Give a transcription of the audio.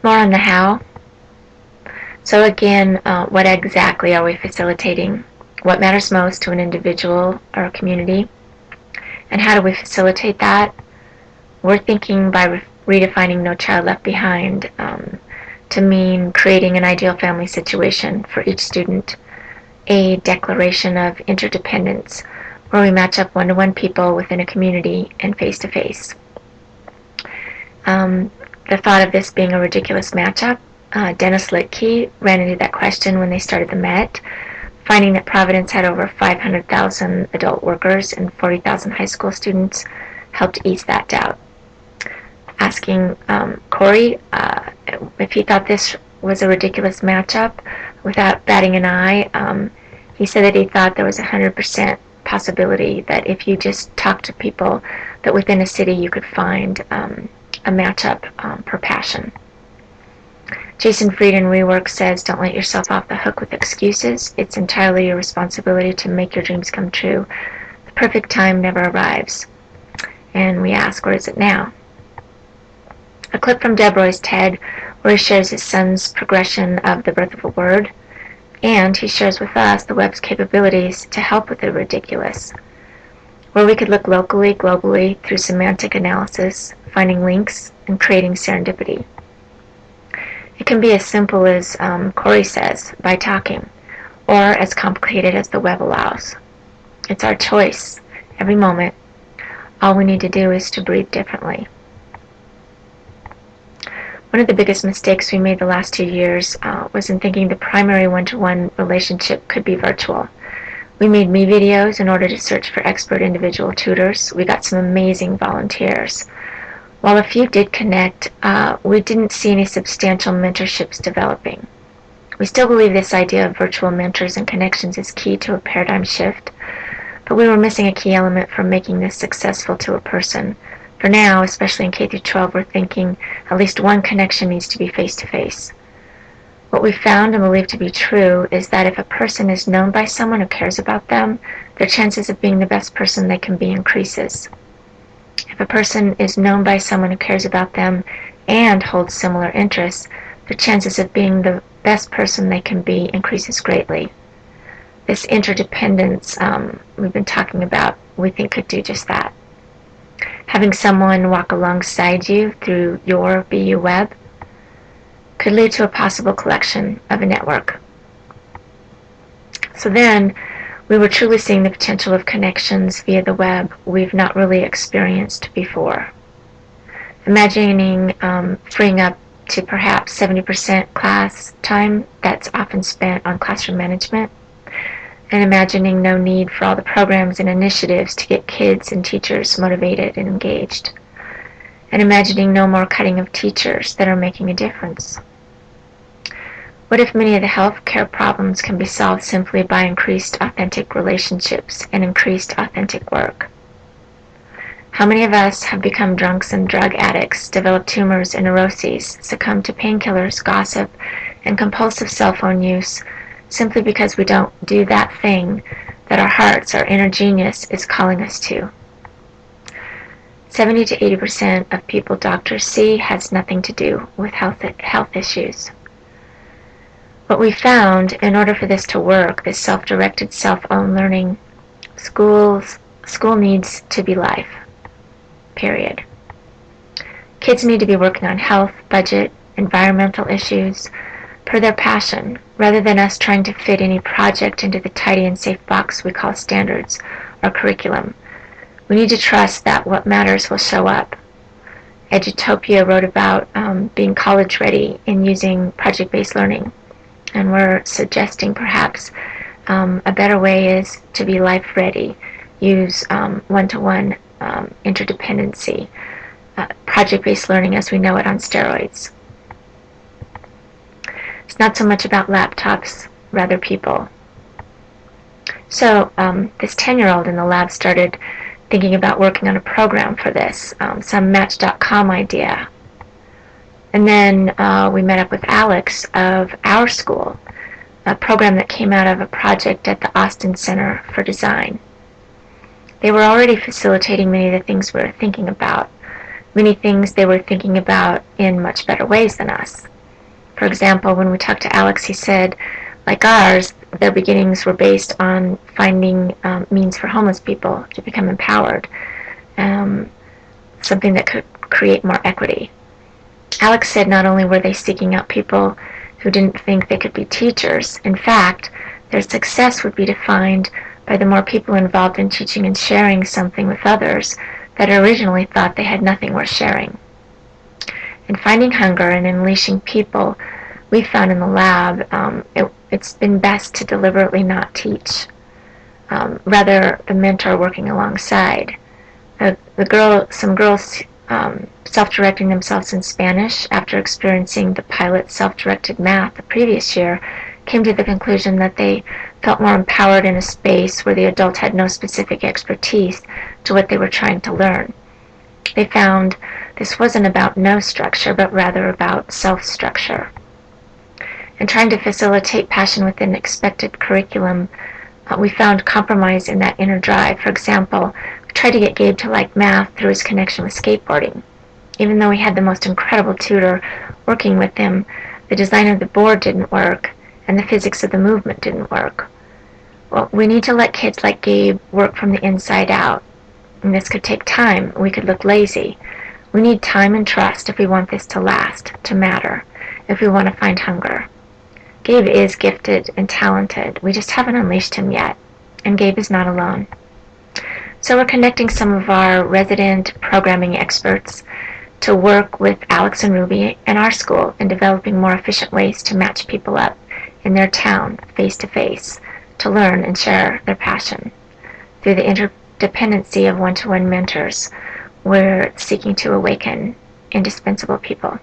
More on the how. So again, what exactly are we facilitating? What matters most to an individual or a community? And how do we facilitate that? We're thinking by redefining No Child Left Behind to mean creating an ideal family situation for each student, a declaration of interdependence where we match up one-to-one people within a community and face-to-face. The thought of this being a ridiculous matchup, Dennis Litkey ran into that question when they started the Met, finding that Providence had over 500,000 adult workers and 40,000 high school students helped ease that doubt. Asking Corey if he thought this was a ridiculous matchup without batting an eye, he said that he thought there was a 100% possibility that if you just talked to people that within a city you could find a matchup per passion. Jason Fried in Rework says, don't let yourself off the hook with excuses. It's entirely your responsibility to make your dreams come true. The perfect time never arrives. And we ask, where is it now? A clip from Deb Roy's TED where he shares his son's progression of the birth of a word, and he shares with us the web's capabilities to help with the ridiculous, where we could look locally, globally, through semantic analysis, finding links, and creating serendipity. It can be as simple as Corey says, by talking, or as complicated as the web allows. It's our choice, every moment. All we need to do is to breathe differently. One of the biggest mistakes we made the last 2 years was in thinking the primary one-to-one relationship could be virtual. We made me videos in order to search for expert individual tutors. We got some amazing volunteers. While a few did connect, we didn't see any substantial mentorships developing. We still believe this idea of virtual mentors and connections is key to a paradigm shift, but we were missing a key element for making this successful to a person. For now, especially in K-12, we're thinking at least one connection needs to be face-to-face. What we found and believe to be true is that if a person is known by someone who cares about them, their chances of being the best person they can be increases. If a person is known by someone who cares about them and holds similar interests, their chances of being the best person they can be increases greatly. This interdependence we've been talking about, we think could do just that. Having someone walk alongside you through your BU web could lead to a possible collection of a network. So then, we were truly seeing the potential of connections via the web we've not really experienced before. Imagining freeing up to perhaps 70% class time that's often spent on classroom management, and imagining no need for all the programs and initiatives to get kids and teachers motivated and engaged, and imagining no more cutting of teachers that are making a difference. What if many of the healthcare problems can be solved simply by increased authentic relationships and increased authentic work? How many of us have become drunks and drug addicts, developed tumors and neuroses, succumbed to painkillers, gossip, and compulsive cell phone use simply because we don't do that thing that our hearts, our inner genius, is calling us to? 70 to 80% of people doctors see has nothing to do with health issues. What we found, in order for this to work, this self-directed, self-owned learning, school needs to be life. Period. Kids need to be working on health, budget, environmental issues, per their passion, rather than us trying to fit any project into the tidy and safe box we call standards or curriculum. We need to trust that what matters will show up. Edutopia wrote about being college ready and using project-based learning. And we're suggesting perhaps a better way is to be life ready, use one-to-one interdependency, project-based learning as we know it on steroids. It's not so much about laptops, rather people. So this 10-year-old in the lab started thinking about working on a program for this, some Match.com idea. And then we met up with Alex of our school, a program that came out of a project at the Austin Center for Design. They were already facilitating many of the things we were thinking about, many things they were thinking about in much better ways than us. For example, when we talked to Alex, he said, like ours, their beginnings were based on finding means for homeless people to become empowered, something that could create more equity. Alex said not only were they seeking out people who didn't think they could be teachers, in fact, their success would be defined by the more people involved in teaching and sharing something with others that originally thought they had nothing worth sharing. In finding hunger and unleashing people, we found in the lab it's been best to deliberately not teach, rather the mentor working alongside. Some girls self-directing themselves in Spanish after experiencing the pilot self-directed math the previous year came to the conclusion that they felt more empowered in a space where the adult had no specific expertise to what they were trying to learn. They found this wasn't about no structure, but rather about self-structure. In trying to facilitate passion within expected curriculum, we found compromise in that inner drive. For example, we tried to get Gabe to like math through his connection with skateboarding. Even though we had the most incredible tutor working with him, the design of the board didn't work, and the physics of the movement didn't work. Well, we need to let kids like Gabe work from the inside out. And this could take time. We could look lazy. We need time and trust if we want this to last, to matter, if we want to find hunger. Gabe is gifted and talented. We just haven't unleashed him yet. And Gabe is not alone. So we're connecting some of our resident programming experts to work with Alex and Ruby and our school in developing more efficient ways to match people up in their town face-to-face to learn and share their passion. Through the interdependency of one-to-one mentors, we're seeking to awaken indispensable people.